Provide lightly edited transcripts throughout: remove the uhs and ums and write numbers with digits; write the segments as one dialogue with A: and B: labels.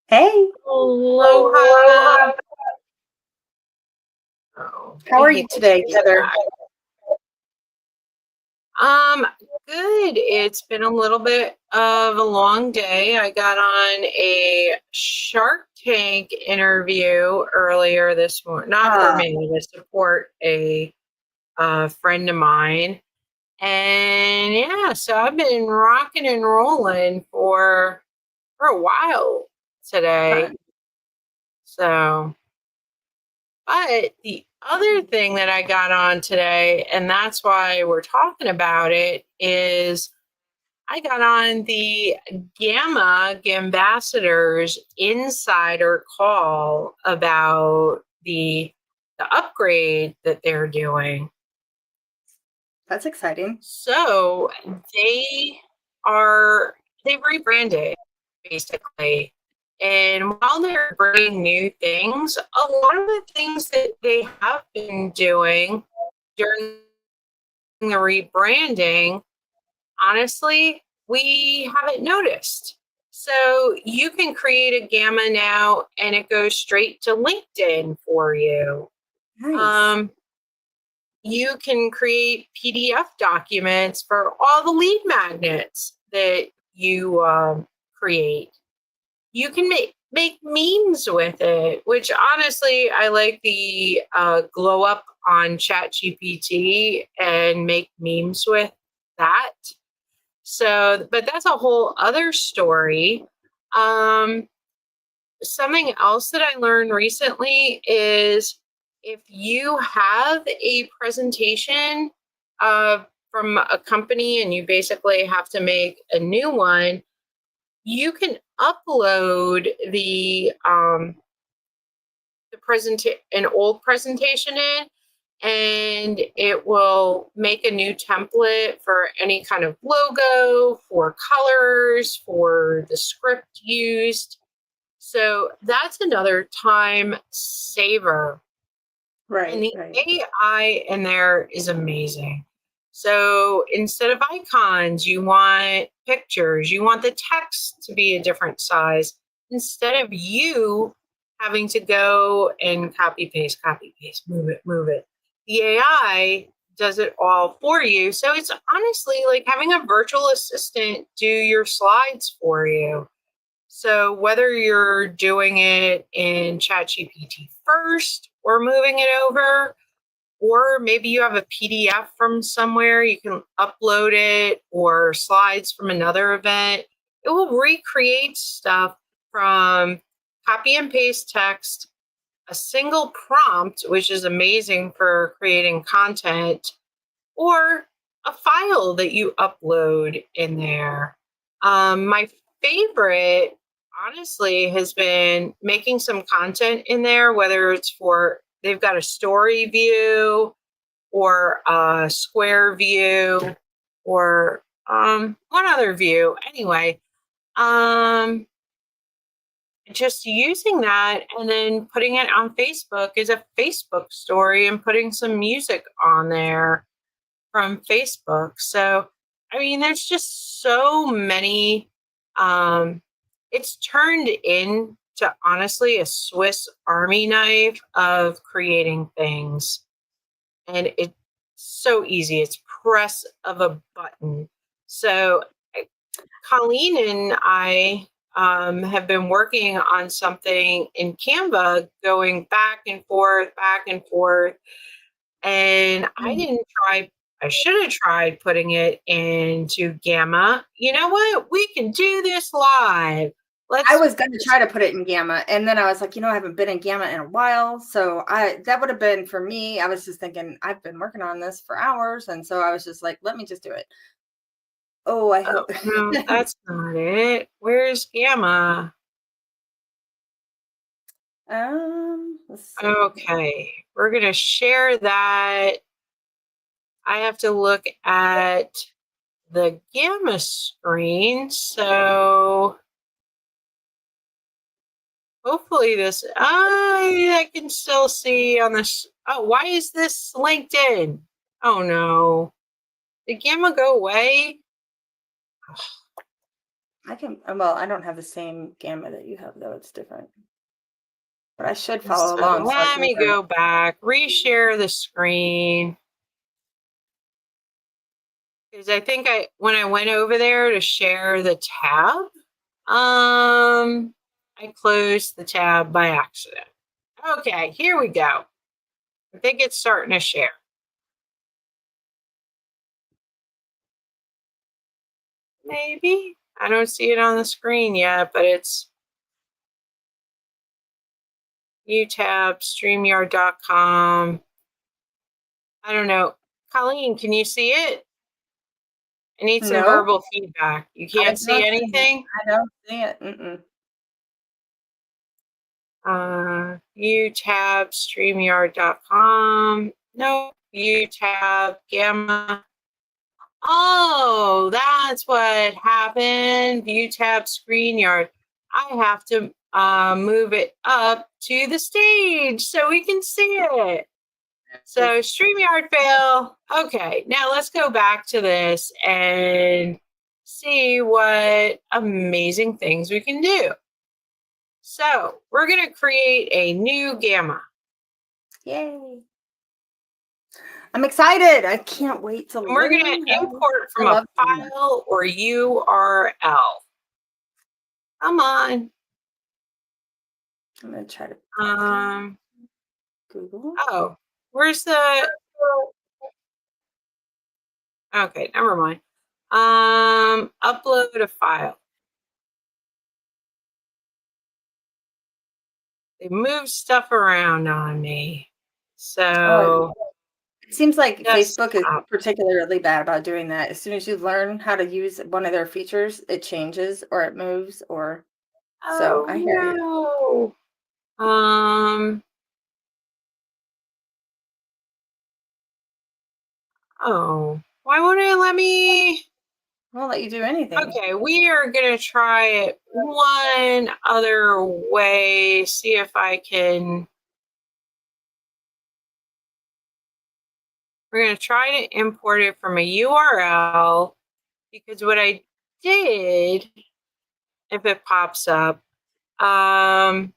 A: Hey,
B: Aloha. Oh,
A: how
B: I
A: are
B: hate
A: you
B: this
A: today, Heather?
B: feedback. Um, Good. It's been a little bit of a long day. I got on a Shark Tank interview earlier this morning, not for
A: Ah,
B: me, to support a friend of mine. And yeah, so I've been rocking and rolling for a while today.
A: fun.
B: So but the other thing that I got on today, and that's why we're talking about it, is I got on the Gamma Gambassadors insider call about the upgrade that they're doing.
A: That's exciting.
B: So they are they've rebranded basically. And while they're bringing new things, a lot of the things that they have been doing during the rebranding, honestly, we haven't noticed. So you can create a gamma now and it goes straight to LinkedIn for you.
A: Nice.
B: Um, you can create PDF documents for all the lead magnets that you create. You can make memes with it, which honestly I like the glow up on ChatGPT and make memes with that. So, but that's a whole other story. Um, Something else that I learned recently is if you have a presentation from a company and you basically have to make a new one, you can upload the present an old presentation in, and it will make a new template for any kind of logo, for colors, for the script used. So that's another time saver. And
A: Right,
B: the
A: right.
B: AI in there is amazing. So instead of icons, you want pictures, you want the text to be a different size. Instead of you having to go and copy, paste, move it. The AI does it all for you. So it's honestly like having a virtual assistant do your slides for you. So whether you're doing it in ChatGPT first or moving it over, or maybe you have a PDF from somewhere, you can upload it, or slides from another event, it will recreate stuff from copy and paste text, a single prompt, which is amazing for creating content, or a file that you upload in there. My favorite, honestly, has been making some content in there, whether it's for, they've got a story view or a square view or one other view. Anyway, um, just using that and then putting it on Facebook as a Facebook story and putting some music on there from Facebook. So, I mean, there's just so many. Um, it's turned into honestly a Swiss Army knife of creating things, and it's so easy. It's press of a button. So, Colleen and I have been working on something in Canva, going back and forth, and I
A: Mm.
B: didn't try. I should have tried putting it into Gamma. You know what? We can do this live.
A: I
B: Let's
A: was gonna try to put it in Gamma, and then I was like, I haven't been in Gamma in a while, so I that would have been for me. I was just thinking, I've been working on this for hours, and so I was just like, let me just do it. Oh, I
B: oh
A: hope.
B: no, that's not it. Where's Gamma?
A: Let's see.
B: Okay, we're gonna share that. I have to look at the Gamma screen. So hopefully this, I can still see on this. Oh, why is this LinkedIn? Oh no. Did Gamma go away?
A: I can, well, I don't have the same gamma that you have though. It's different. But I should follow
B: So
A: along so I
B: let
A: can
B: me
A: learn.
B: go back, reshare the screen. Because I think when I went over there to share the tab, I closed the tab by accident. Okay, here we go. I think it's starting to share. Maybe. I don't see it on the screen yet, but it's utab, streamyard.com. I don't know. Colleen, can you see it? I need some
A: No,
B: verbal feedback. You
A: I
B: can't see
A: don't see it.
B: anything?
A: I don't see it. Mm-mm.
B: utab, streamyard.com. No, utab, gamma. Oh, that's what happened. View tab ScreenYard. I have to move it up to the stage so we can see it. So StreamYard fail. Okay, now let's go back to this and see what amazing things we can do. So we're going to create a new gamma.
A: Yay. I'm excited. I can't wait to
B: And we're going
A: learn
B: to
A: how.
B: import
A: I
B: from a
A: love doing that.
B: file or URL. Come on.
A: I'm going to try to
B: Um,
A: Google.
B: oh, where's the, okay, never mind. Upload a file. They move stuff around on me.
A: Oh,
B: So
A: it seems like Facebook is
B: desktop.
A: particularly bad about doing that. As soon as you learn how to use one of their features, it changes or it moves or so I hear you.
B: Oh no. Oh, why won't it let me?
A: I won't let you do anything.
B: Okay, we are gonna try it one other way. See if I can. We're gonna try to import it from a URL because what I did, if it pops up, I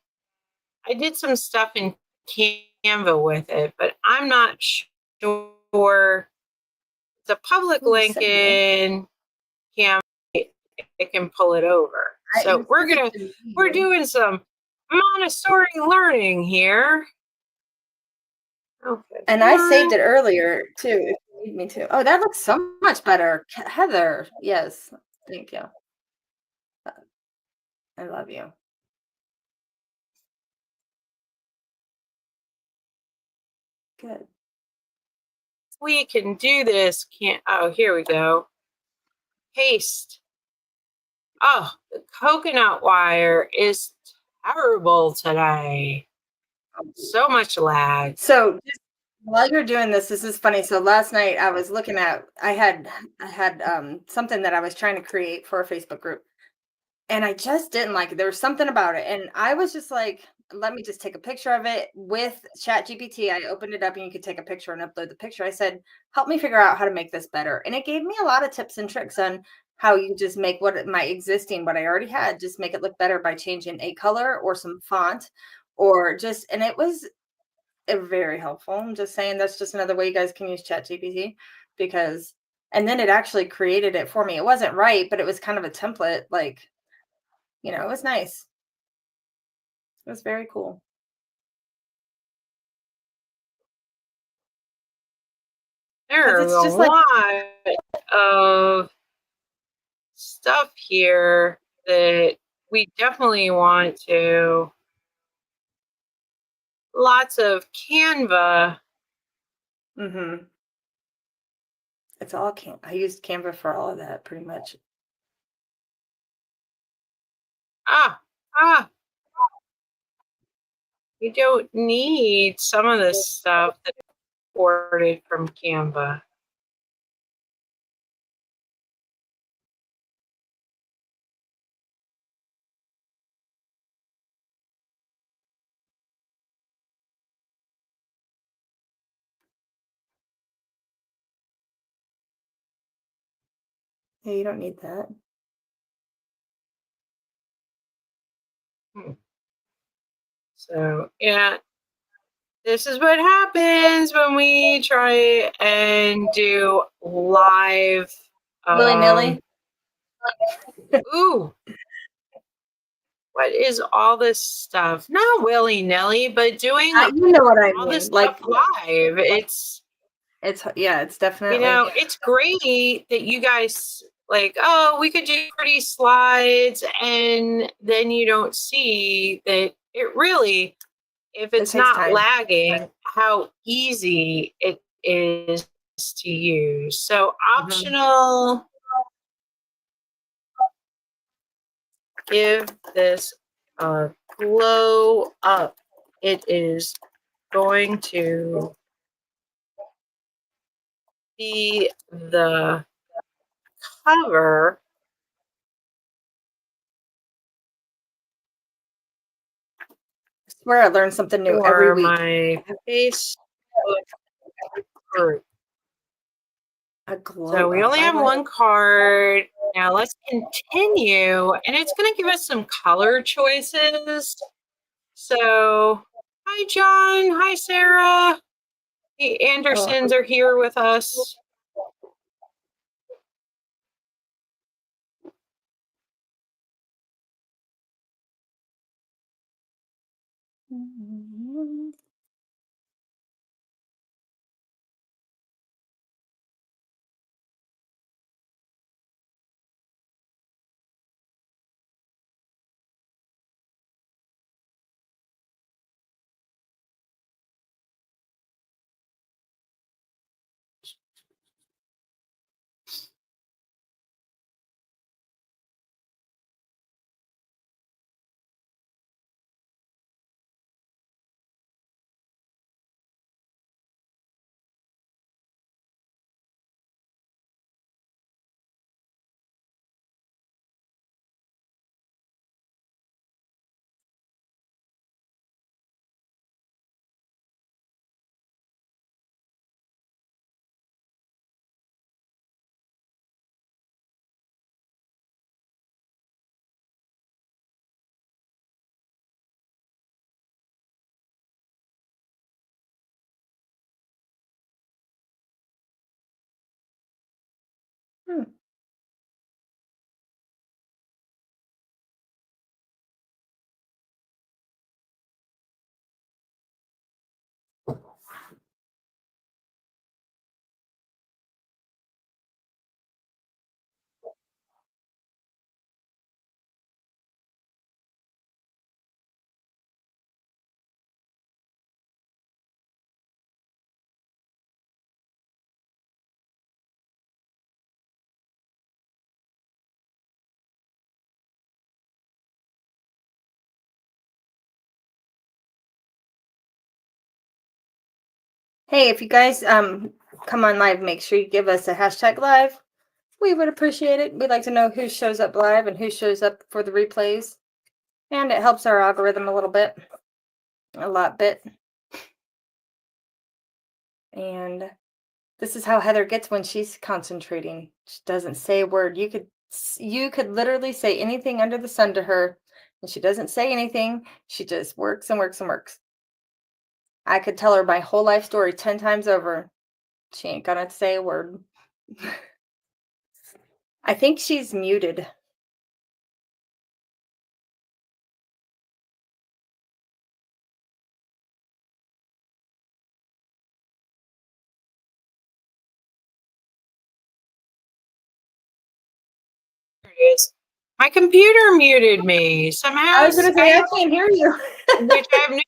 B: did some stuff in Canva with it, but I'm not sure. It's a public
A: Ooh,
B: link
A: send me.
B: in Canva. It can pull it over.
A: You
B: So
A: sent it to
B: we're
A: me.
B: doing some Montessori learning here. Okay,
A: And
B: come
A: I saved
B: on.
A: it earlier too, if you need me to. Oh, that looks so much better. Heather, yes. Thank you. Uh, I love you. Good.
B: We can do this. Can't. Oh, here we go. Paste. Oh, the coconut wire is terrible today. So much lag.
A: So just while you're doing this is funny. So last night I was looking at I had something that I was trying to create for a Facebook group. And I just didn't like it. There was something about it. And I was just like, let me just take a picture of it with Chat GPT. I opened it up and you could take a picture and upload the picture. I said, help me figure out how to make this better. And it gave me a lot of tips and tricks on how you just make what I already had, just make it look better by changing a color or some font or just, and it was very helpful. I'm just saying that's just another way you guys can use Chat GPT because, and then it actually created it for me. It wasn't right, but it was kind of a template, like, it was nice. It was very cool. Because
B: There's
A: it's
B: a
A: just like
B: lot of stuff here that we definitely want to. Lots of Canva.
A: mhm. It's all I used Canva for all of that pretty much.
B: Ah, ah, you don't need some of this stuff that's imported from Canva.
A: Yeah, you don't need that.
B: So, yeah, this is what happens when we try and do live.
A: Willy-nilly.
B: Ooh, what is all this stuff? Not willy-nilly, but doing
A: You know what I
B: all this
A: mean. Like,
B: stuff live. It's
A: it's definitely.
B: it's great that you guys like, oh, we could do pretty slides, and then you don't see that it really, if
A: It
B: it's
A: takes
B: not
A: time.
B: lagging, how easy it is to use. So optional, give this a glow up. It is going to be the cover
A: I swear I learn something new every
B: for
A: week.
B: my Facebook group.
A: A glow
B: So we
A: up.
B: only have one card. Now let's continue, and it's going to give us some color choices. So, hi, John. Hi, Sarah. The Andersons are here with us.
A: Hmm. Hey, if you guys come on live, make sure you give us a hashtag live. We would appreciate it. We'd like to know who shows up live and who shows up for the replays. And it helps our algorithm a little bit. A lot bit. And this is how Heather gets when she's concentrating. She doesn't say a word. You could literally say anything under the sun to her, and she doesn't say anything. She just works and works and works. I could tell her my whole life story 10 times over. She ain't gonna say a word. I think she's muted.
B: There it is. My computer muted me somehow.
A: I was gonna say I can't hear you.
B: Which I have no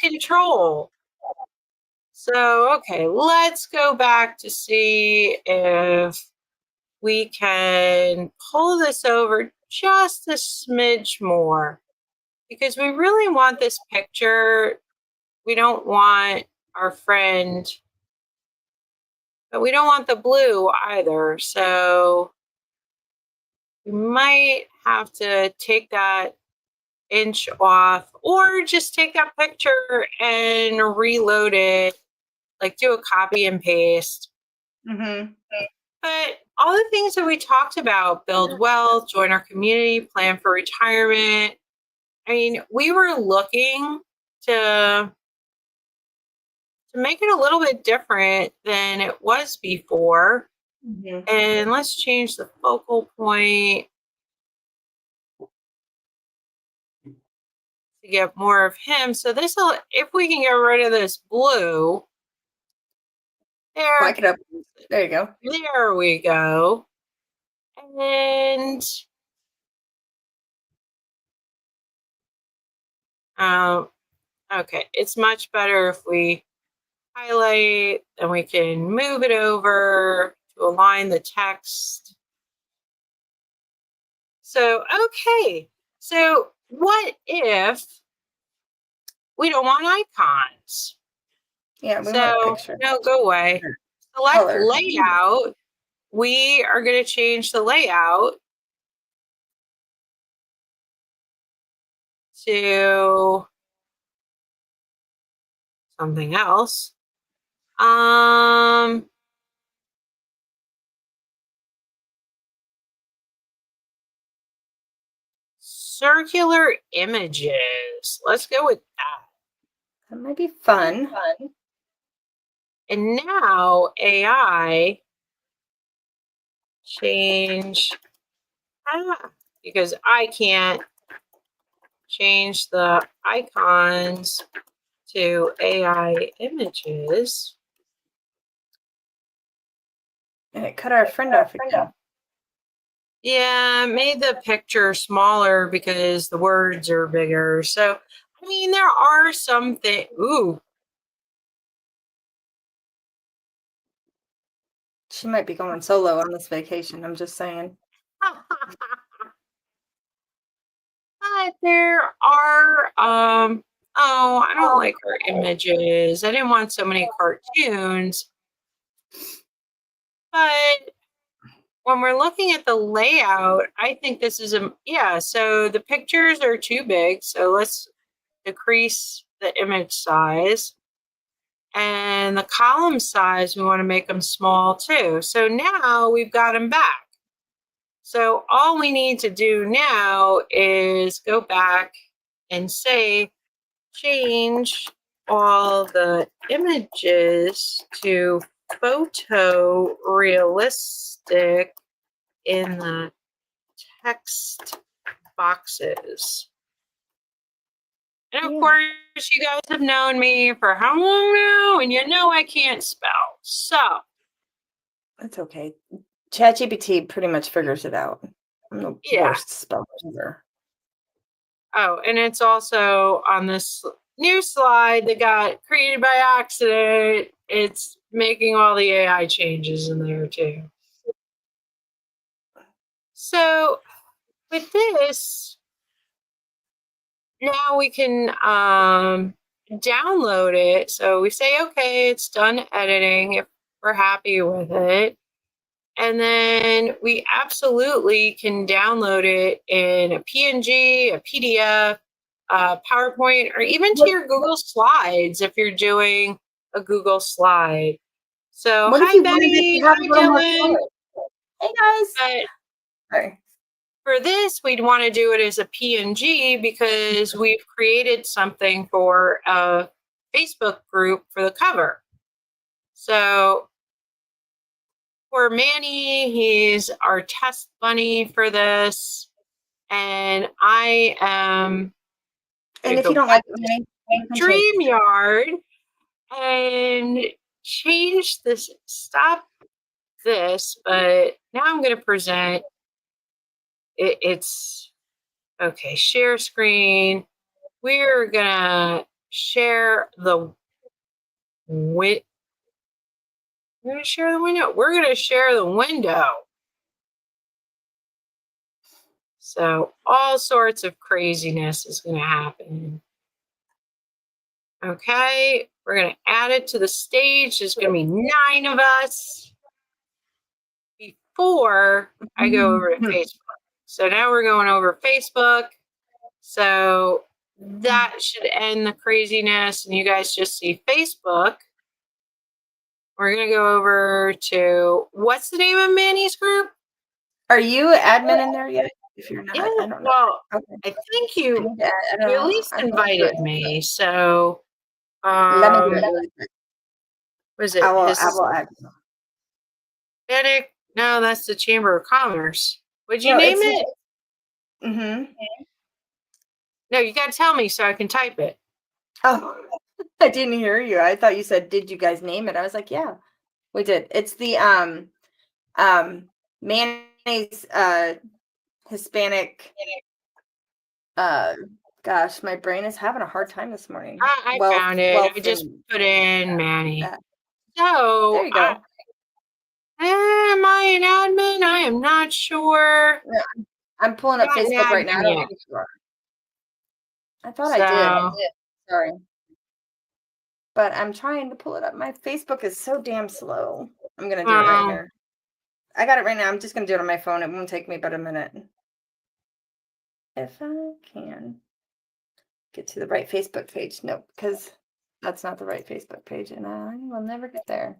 B: control. So, okay, let's go back to see if we can pull this over just a smidge more, because we really want this picture. We don't want our friend, but we don't want the blue either. So we might have to take that inch off, or just take that picture and reload it, like do a copy and paste.
A: Mm-hmm.
B: But all the the things that we talked about, build wealth, join our community, plan for retirement. I mean, we were looking to make it a little bit different than it was before.
A: Mhm.
B: And let's change the focal point to get more of him. So this will, if we can get rid of this blue,
A: Black
B: there,
A: it up. There you go.
B: there we go. And okay, it's much better if we highlight and we can move it over to align the text. So, okay. So what if we don't want icons?
A: Yeah, we want
B: So
A: picture.
B: no, go away. Select
A: Color.
B: layout. We are going to change the layout to something else. Circular images. Let's go with that.
A: That might be fun.
B: And now AI change because I can't change the icons to AI images.
A: And it cut our friend off again.
B: Yeah, made the picture smaller because the words are bigger. So, I mean, there are some things. Ooh.
A: She might be going solo on this vacation. I'm just saying.
B: But there are, I don't like her images. I didn't want so many cartoons. But when we're looking at the layout, I think this is yeah, so the pictures are too big. So let's decrease the image size. And the column size, we want to make them small too. So now we've got them back. So all we need to do now is go back and say, change all the images to photorealistic in the text boxes. And of course, you guys have known me for how long now? And you know I can't spell. So
A: That's okay. ChatGPT pretty much figures it out. I'm the worst speller ever.
B: Oh, and it's also on this new slide that got created by accident. It's making all the AI changes in there too. So with this, now we can download it. So we say, okay, it's done editing if we're happy with it. And then we absolutely can download it in a PNG, a PDF, PowerPoint, or even to your Google Slides if you're doing a Google slide. So,
A: what if
B: hi,
A: you wanted it
B: Betty.
A: to have a
B: Hi,
A: little more
B: Dylan.
A: color? Hey guys.
B: But
A: Sorry.
B: for this, we'd want to do it as a PNG because we've created something for a Facebook group for the cover. So for Manny, he's our test bunny for this. And I am
A: And if
B: go
A: you don't like it,
B: StreamYard and change this, stop this, but now I'm going to present it, it's okay. Share screen. We're going to share the we're going to share the window. We're going to share the window. So all sorts of craziness is going to happen. Okay, we're going to add it to the stage. There's going to be 9 of us before I go over to Facebook. So now we're going over Facebook. So that should end the craziness. And you guys just see Facebook. We're going to go over to, what's the name of Manny's group?
A: Are you admin in there yet? If you're
B: Yeah,
A: not, I don't know.
B: well,
A: Okay.
B: I think
A: I
B: you
A: need to add, I don't
B: you at
A: know.
B: least
A: I need to do
B: invited
A: it.
B: me. So,
A: Let me do it
B: um,
A: really quick.
B: was
A: I
B: it
A: will I will add.
B: Hispanic? No, that's the Chamber of Commerce. Would you
A: No,
B: name
A: it's
B: it?
A: mm-hmm.
B: No, you got to tell me so I can type it.
A: Oh, I didn't hear you. I thought you said, "Did you guys name it?" I was like, "Yeah, we did." It's the um mayonnaise Hispanic uh gosh, my brain is having a hard time this morning.
B: I
A: Wealth,
B: found it. I
A: wealth,
B: just
A: and
B: put in Manny.
A: that. There
B: So,
A: you go.
B: am I an admin? I am not sure.
A: Yeah, I'm pulling up
B: Not an
A: Facebook right now. I
B: admin
A: don't
B: yet.
A: think you are. I thought I did.
B: So,
A: Sorry, but I'm trying to pull it up. My Facebook is so damn slow. I'm gonna do it right
B: um,
A: here. I got it right now. I'm just gonna do it on my phone. It won't take me but a minute. If I can get to the right Facebook page. Nope, because that's not the right Facebook page, and I will never get there.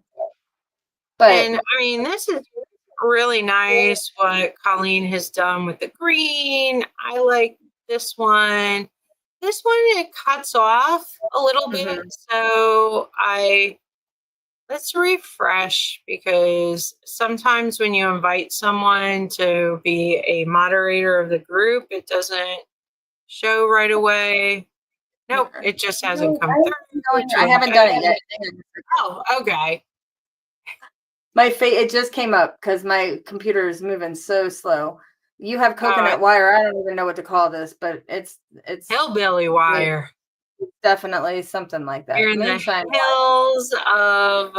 A: But
B: and I mean, this is really nice what Colleen has done with the green. I like this one. This one, it cuts off a little bit.
A: mhm,
B: So let's refresh because sometimes when you invite someone to be a moderator of the group, it doesn't show right away. Nope,
A: okay.
B: it just hasn't
A: No,
B: come through
A: I
B: to
A: haven't done
B: invite.
A: it yet.
B: Oh, okay.
A: It just came up because my computer is moving so slow. You have
B: Uh,
A: coconut wire. I don't even know what to call this, but it's
B: Hillbilly wire.
A: definitely something like
B: You're
A: that.
B: in the
A: Moonshine
B: hills of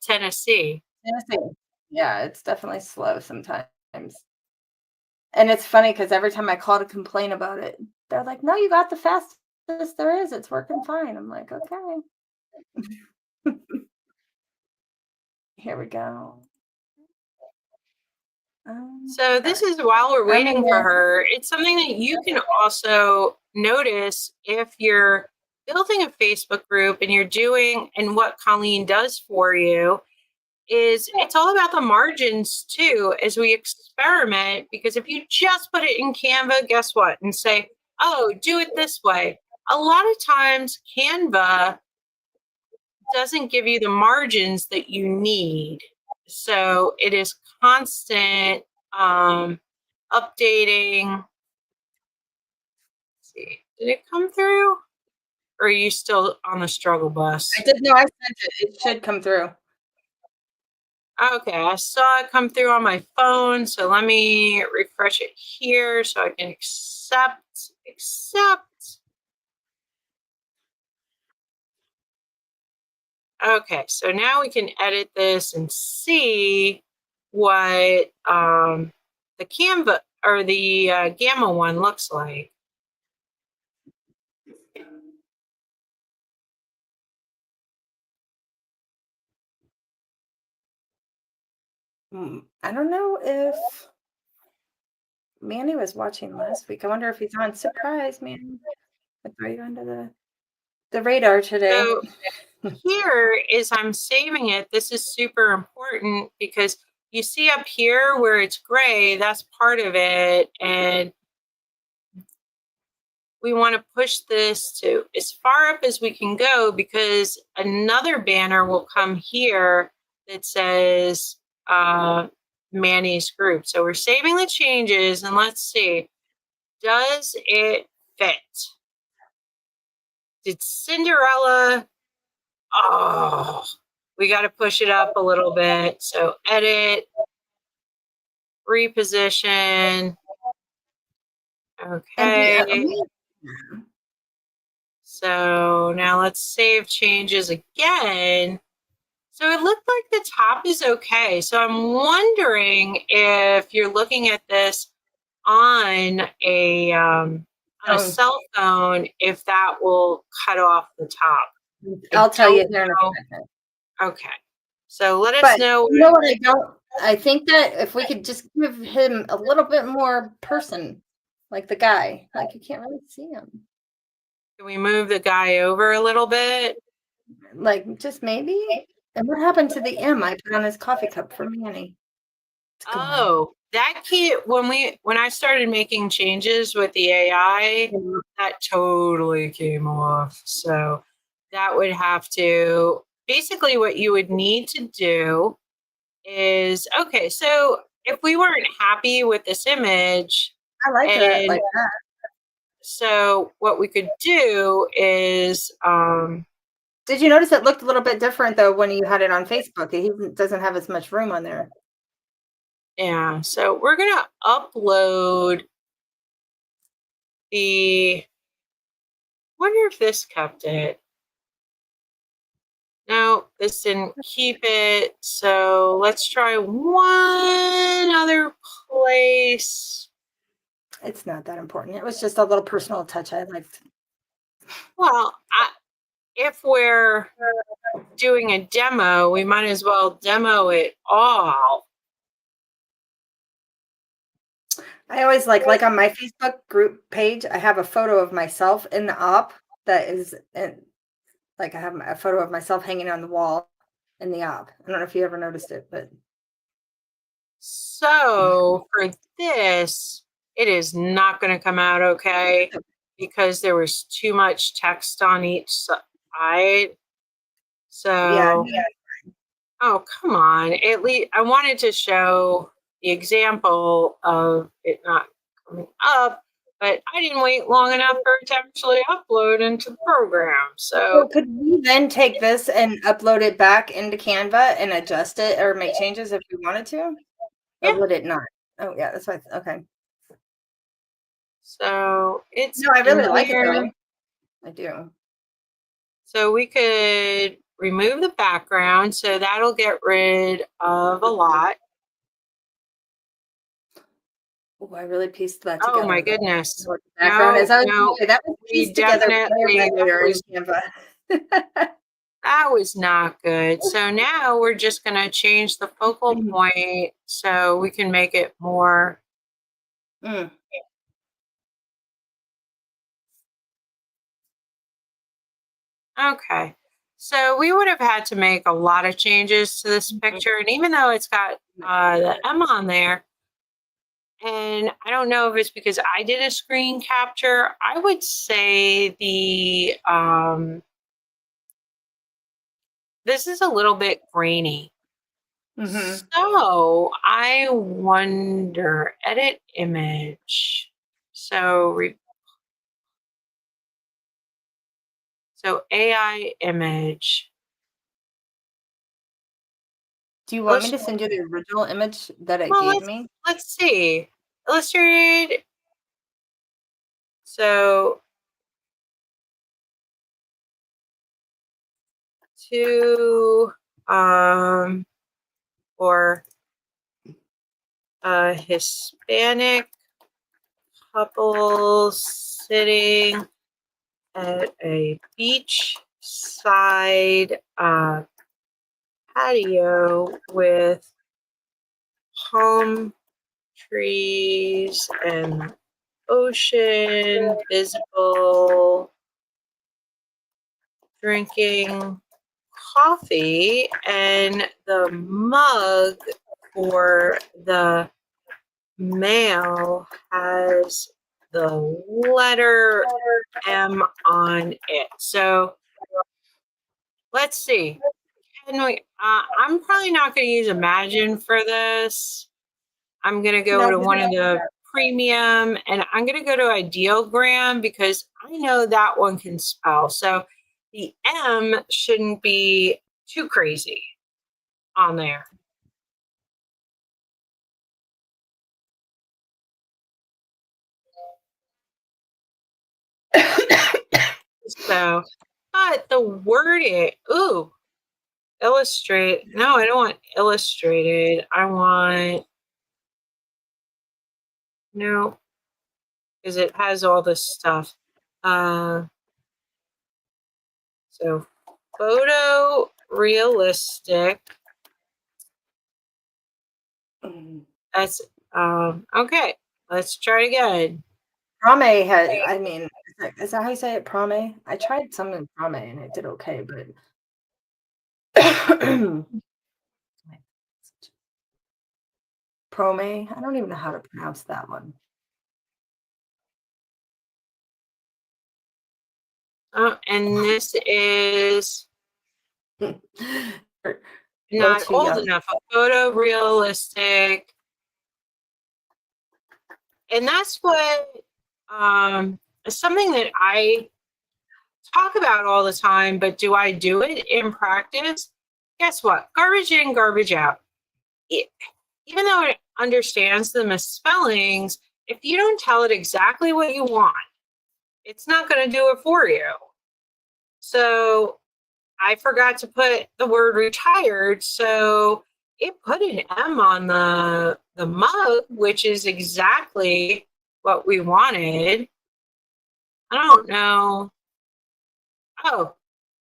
B: Tennessee.
A: Tennessee. Yeah, it's definitely slow sometimes. And it's funny because every time I call to complain about it, they're like, "No, you got the fastest there is. It's working fine." I'm like, "Okay." Here we go.
B: So
A: All
B: this
A: right.
B: is while we're
A: I'm in
B: waiting for
A: there.
B: her. It's something that you can also notice if you're building a Facebook group and you're doing and what Colleen does for you is it's all about the margins too as we experiment because if you just put it in Canva, guess what? And say, "Oh, do it this way." A lot of times Canva doesn't give you the margins that you need. So it is constant updating. Let's see, did it come through? Or are you still on the struggle
A: I
B: bus?
A: did know I sent it. It should come through.
B: Okay, I saw it come through on my phone. So let me refresh it here so I can accept. Okay, so now we can edit this and see what the Canva or the Gamma one looks like.
A: I don't know if Manny was watching last week. I wonder if he's on. Surprise, Manny. I throw you under the radar today.
B: So here is I'm saving it. This is super important because you see up here where it's gray, that's part of it. And we want to push this to as far up as we can go because another banner will come here that says Manny's group. So we're saving the changes and let's see. Does it fit? Did Cinderella? Oh, we got to push it up a little bit. So edit, reposition.
A: And
B: Okay. So now let's save changes again. So it looked like the top is okay. So I'm wondering if you're looking at this on a cell phone, if that will cut off the top. I
A: I'll tell
B: don't
A: you here in a
B: know.
A: second.
B: Okay. So let us
A: But
B: know.
A: you know what I don't? I think that if we could just give him a little bit more person, like the guy, like you can't really see him.
B: Can we move the guy over a little bit?
A: Like just maybe. And what happened to the M I put on his coffee cup for Manny? Go on.
B: Oh, that can't when I started making changes with the AI,
A: Yeah.
B: that totally came off. So that would have to basically what you would need to do is okay, so if we weren't happy with this image
A: I like that
B: and
A: like that.
B: so what we could do is
A: Did you notice it looked a little bit different though when you had it on Facebook? He doesn't have as much room on there.
B: yeah, so we're gonna upload the wonder if this kept it. No, this didn't keep it. So let's try one other place.
A: It's not that important. It was just a little personal touch I liked.
B: Well, if we're doing a demo, we might as well demo it all.
A: I always like on my Facebook group page, I have a photo of myself in the op that is like I have a photo of myself hanging on the wall in the op. I don't know if you ever noticed it, but
B: So for this, it is not going to come out okay because there was too much text on each side.
A: yeah,
B: So oh, come on. At least I wanted to show the example of it not coming up, but I didn't wait long enough for it to actually upload into the program.
A: so
B: So,
A: could we then take this and upload it back into Canva and adjust it or make changes if we wanted to? Or
B: yeah.
A: would it not? Oh yeah, that's right. Okay.
B: So it's
A: No, I
B: in
A: really like it
B: here.
A: though. I do.
B: So we could remove the background. So that'll get rid of a lot.
A: Oh, I really pieced that
B: Oh my
A: together.
B: goodness.
A: What the background
B: No,
A: is. I was
B: no,
A: that was
B: we
A: pieced together way
B: definitely,
A: later in Canva.
B: that was not good. So now we're just going to change the focal point so we can make it more.
A: Mm.
B: Okay. So we would have had to make a lot of changes to this picture. And even though it's got the M on there, and I don't know if it's because I did a screen capture, I would say this is a little bit grainy.
A: Mhm.
B: So I wonder, edit image. So AI image.
A: Do you want me
B: Let's
A: to send you the original image that it
B: well
A: gave
B: let's
A: me?
B: let's see. Illustrated. So to or a Hispanic couple sitting at a beachside patio with palm trees and ocean visible, drinking coffee, and the mug for the male has the letter M on it. So let's see. Can we, I'm probably not going to use Imagine for this. I'm going to go
A: No,
B: to one of the premium and I'm going to go to Ideogram because I know that one can spell. So the M shouldn't be too crazy on there. So, but the wording, ooh, illustrate. No, I don't want illustrated. I want, no, because it has all this stuff. Uh, so photo realistic.
A: Mhm.
B: That's okay. Let's try it again.
A: Prame had I mean, is that how you say it, Prame? I tried some in Prame and it did okay, but Prome. I don't even know how to pronounce that one.
B: And this is
A: You're way
B: not
A: too
B: old
A: young.
B: enough. A photorealistic, and that's what is something that I talk about all the time. But do I do it in practice? Guess what? Garbage in, garbage out. It, even though it understands the misspellings, if you don't tell it exactly what you want, it's not going to do it for you. So I forgot to put the word retired, so it put an M on the mug, which is exactly what we wanted. I don't know. Oh,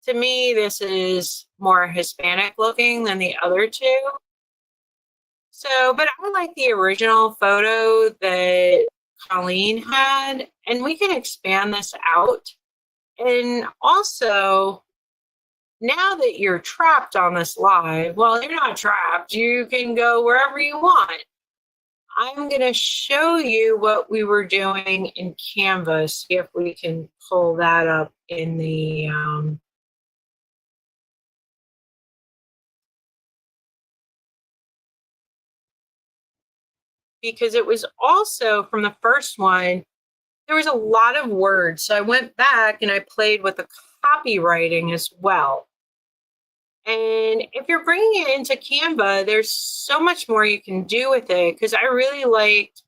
B: to me, this is more Hispanic looking than the other two. So, but I like the original photo that Colleen had, and we can expand this out. And also, now that you're trapped on this live, well, you're not trapped. You can go wherever you want. I'm going to show you what we were doing in Canva. See if we can pull that up in the because it was also from the first one, there was a lot of words. So I went back and I played with the copywriting as well. And if you're bringing it into Canva, there's so much more you can do with it because I really liked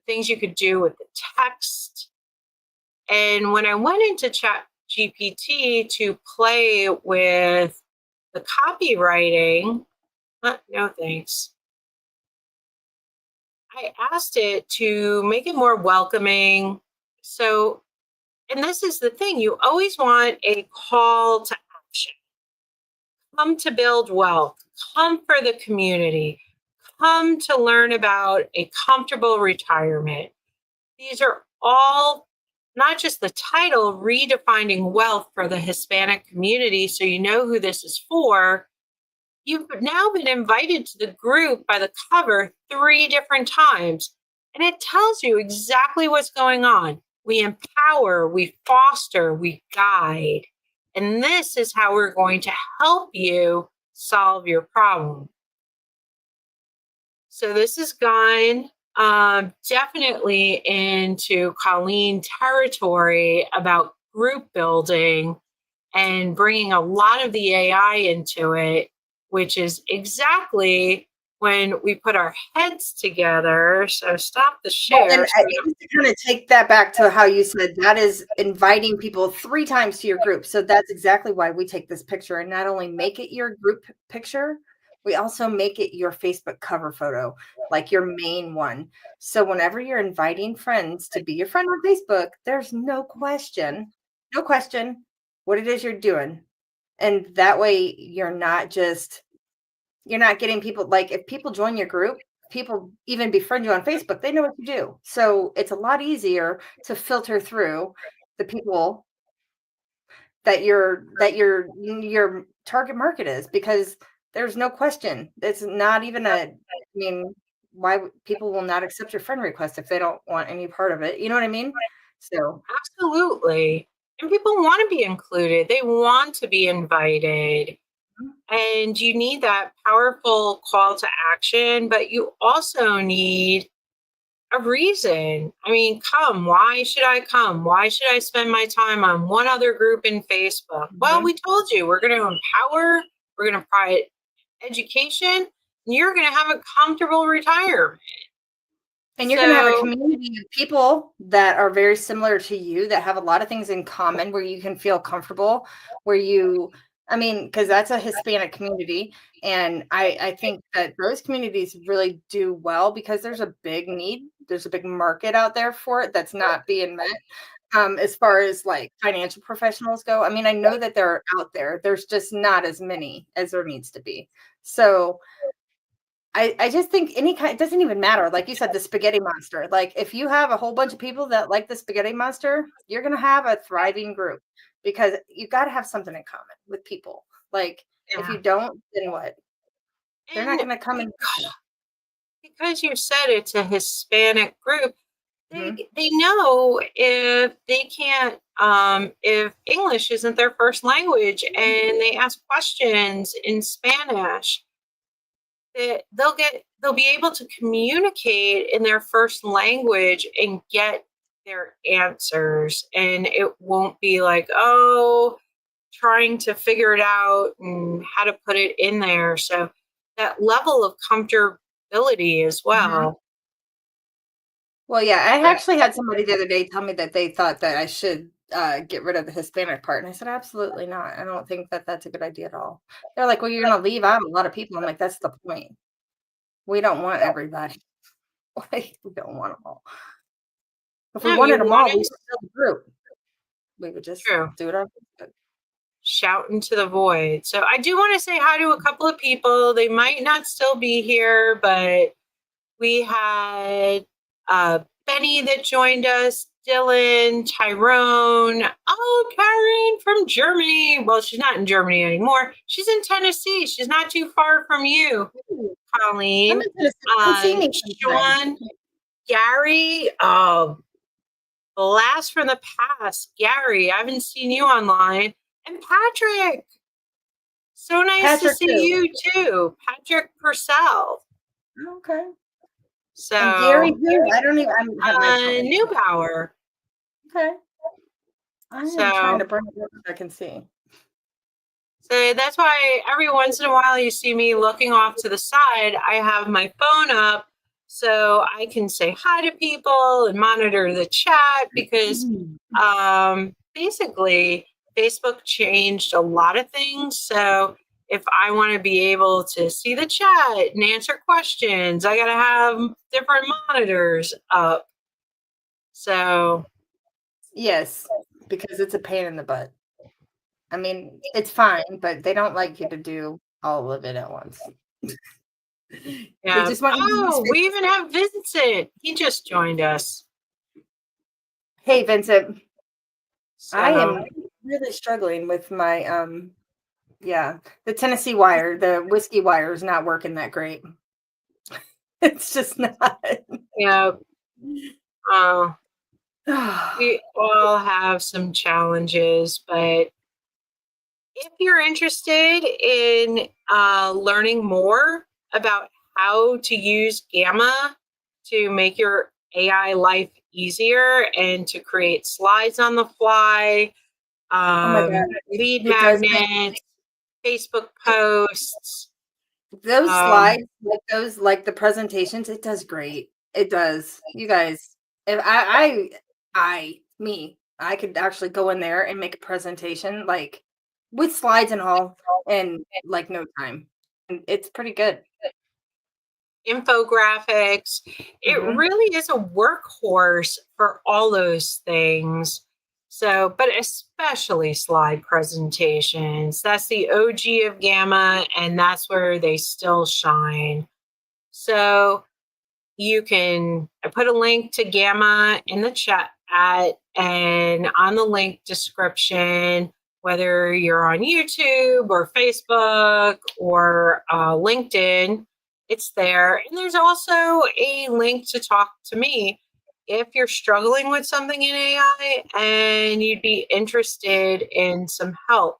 B: things you could do with the text. And when I went into Chat GPT to play with the copywriting, no thanks. I asked it to make it more welcoming. So, and this is the thing, you always want a call to action. Come to build wealth, come for the community, come to learn about a comfortable retirement. These are all not just the title, redefining wealth for the Hispanic community, so you know who this is for. You've now been invited to the group by the cover 3 different times, and it tells you exactly what's going on. We empower, we foster, we guide. And this is how we're going to help you solve your problem. So this has gone definitely into Colleen territory about group building and bringing a lot of the AI into it, which is exactly when we put our heads together. So stop the
A: Well,
B: share.
A: and just to kind of take that back to how you said that is inviting people 3 times to your group. So that's exactly why we take this picture and not only make it your group picture, we also make it your Facebook cover photo, like your main one. So whenever you're inviting friends to be your friend on Facebook, there's no question what it is you're doing. And that way you're not getting people, like if people join your group, people even befriend you on Facebook, they know what you do. So it's a lot easier to filter through the people that your target market is, because there's no question. It's not even why people will not accept your friend request if they don't want any part of it. You know what I mean? So
B: Absolutely. And people want to be included, they want to be invited. And you need that powerful call to action, but you also need a reason. I mean, come. Why should I come? Why should I spend my time on one other group in Facebook? Well, we told you we're going to empower, we're going to provide education, and you're going to have a comfortable retirement.
A: And you're going to have a community of people that are very similar to you, that have a lot of things in common, where you can feel comfortable, because that's a Hispanic community. And I think that those communities really do well because there's a big need. There's a big market out there for it that's not being met. As far as like financial professionals go, I mean, I know that they're out there. There's just not as many as there needs to be. So I just think it doesn't even matter. Like you said, the spaghetti monster. Like if you have a whole bunch of people that like the spaghetti monster, you're going to have a thriving group, because you got to have something in common with people. Like if you don't, then what? They're not going to come in.
B: because you said it's a Hispanic group,
A: Mhm.
B: they know if they can't if English isn't their first language and they ask questions in Spanish, that they'll be able to communicate in their first language and get their answers, and it won't be like, oh, trying to figure it out and how to put it in there. So that level of comfortability as
A: Mhm.
B: well.
A: Well, yeah, I
B: But
A: actually had somebody the other day tell me that they thought that I should get rid of the Hispanic part, and I said, absolutely not. I don't think that that's a good idea at all. They're like, well, you're going to leave out a lot of people. I'm like, that's the point. We don't want everybody. Like, we don't want them all. If we
B: no, you
A: wanted them
B: want
A: all, we
B: it
A: would build a group. We would just
B: true.
A: do it on Facebook.
B: Shout into the void. So I do want to say hi to a couple of people. They might not still be here, but we had Benny that joined us, Dylan, Tyrone, oh, Karen from Germany. Well, she's not in Germany anymore. She's in Tennessee. She's not too far from you,
A: Ooh, I'm
B: Colleen.
A: in Tennessee. Come see me sometime.
B: Sean, Gary, blast from the past. Gary, I haven't seen you online. And Patrick. So nice to
A: Patrick
B: see
A: too.
B: you too, Patrick Purcell.
A: Okay. And Gary
B: So,
A: who? I don't even I have my phone.
B: Neubauer.
A: Okay. I am trying to
B: So,
A: bring it up so I can see.
B: so that's why every once in a while you see me looking off to the side. I have my phone up so I can say hi to people and monitor the chat because
A: Mhm.
B: basically Facebook changed a lot of things. So if I want to be able to see the chat and answer questions, I got to have different monitors up. So,
A: Yes, because it's a pain in the butt. I mean, it's fine, but they don't like you to do all of it at once. They
B: yeah.
A: just want you to use
B: Oh, we
A: Facebook.
B: even have Vincent. He just joined us.
A: Hey, Vincent, I am
B: So,
A: really struggling with my yeah, the Tennessee wire, the whiskey wire is not working that great. It's just not.
B: yeah. Uh, we all have some challenges, but if you're interested in learning more about how to use Gamma to make your AI life easier and to create slides on the fly,
A: Oh my god,
B: lead
A: it does make
B: magnets, Facebook posts.
A: those
B: Um,
A: slides, like those, like the presentations, it does great. It does. You guys, if I could actually go in there and make a presentation like with slides and all in like no time. And it's pretty good.
B: infographics. It
A: Mhm.
B: really is a workhorse for all those things. So, but especially slide presentations. That's the OG of Gamma, and that's where they still shine. So, I put a link to Gamma in the chat and on the link description, whether you're on YouTube or Facebook or LinkedIn, it's there. And there's also a link to talk to me if you're struggling with something in AI and you'd be interested in some help.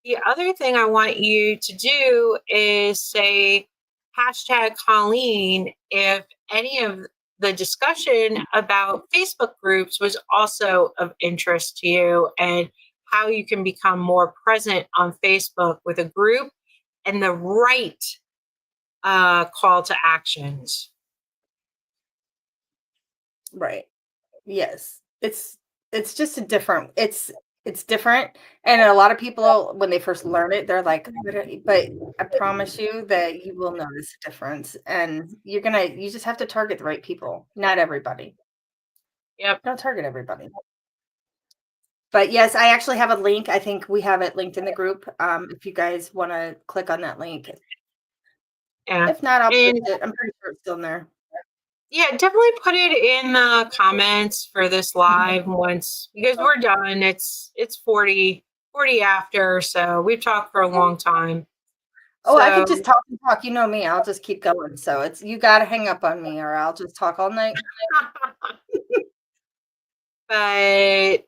B: The other thing I want you to do is say hashtag Colleen if any of the discussion about Facebook groups was also of interest to you and how you can become more present on Facebook with a group and the right call to actions.
A: Right. Yes. It's just a different it's different, and a lot of people when they first learn it, they're like, but I promise you that you will notice a difference, and you just have to target the right people, not everybody.
B: Yep.
A: Don't target everybody. But yes, I actually have a link. I think we have it linked in the group. If you guys want to click on that link.
B: Yeah.
A: If not, I'll post
B: And
A: it. I'm pretty sure it's still in there.
B: yeah, definitely put it in the comments for this live once because we're done. It's 40 after, so we've talked for a long time.
A: Oh, I could
B: So,
A: just talk and talk. You know me. I'll just keep going. So it's you got to hang up on me, or I'll just talk all night.
B: but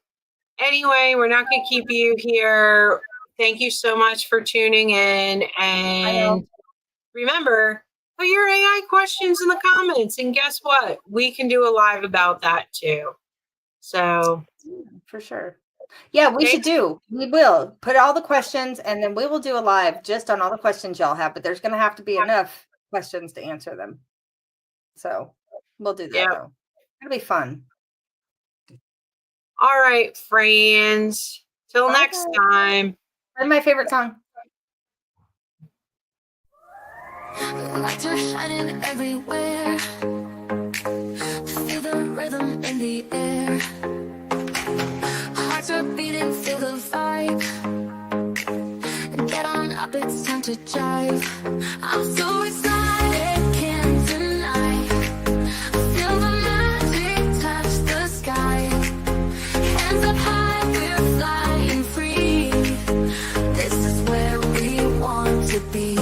B: anyway, we're not going to keep you here. Thank you so much for tuning in.
A: I know.
B: And remember, put your AI questions in the comments. And guess what? We can do a live about that too. So,
A: Yeah, for sure. Yeah, we should
B: thanks.
A: do. We will put all the questions and then we will do a live just on all the questions y'all have, but there's going to have to be enough questions to answer them. So we'll do that
B: Yep.
A: though. It'll be fun.
B: All right, friends. Till next
A: Okay.
B: time.
A: Play my favorite song.
C: Lights are shining everywhere. Feel the rhythm in the air. Hearts are beating, feel the vibe. Get on up, it's time to jive. I'm so excited, can't deny. Feel the magic touch the sky. Hands up high, we're flying free. This is where we want to be.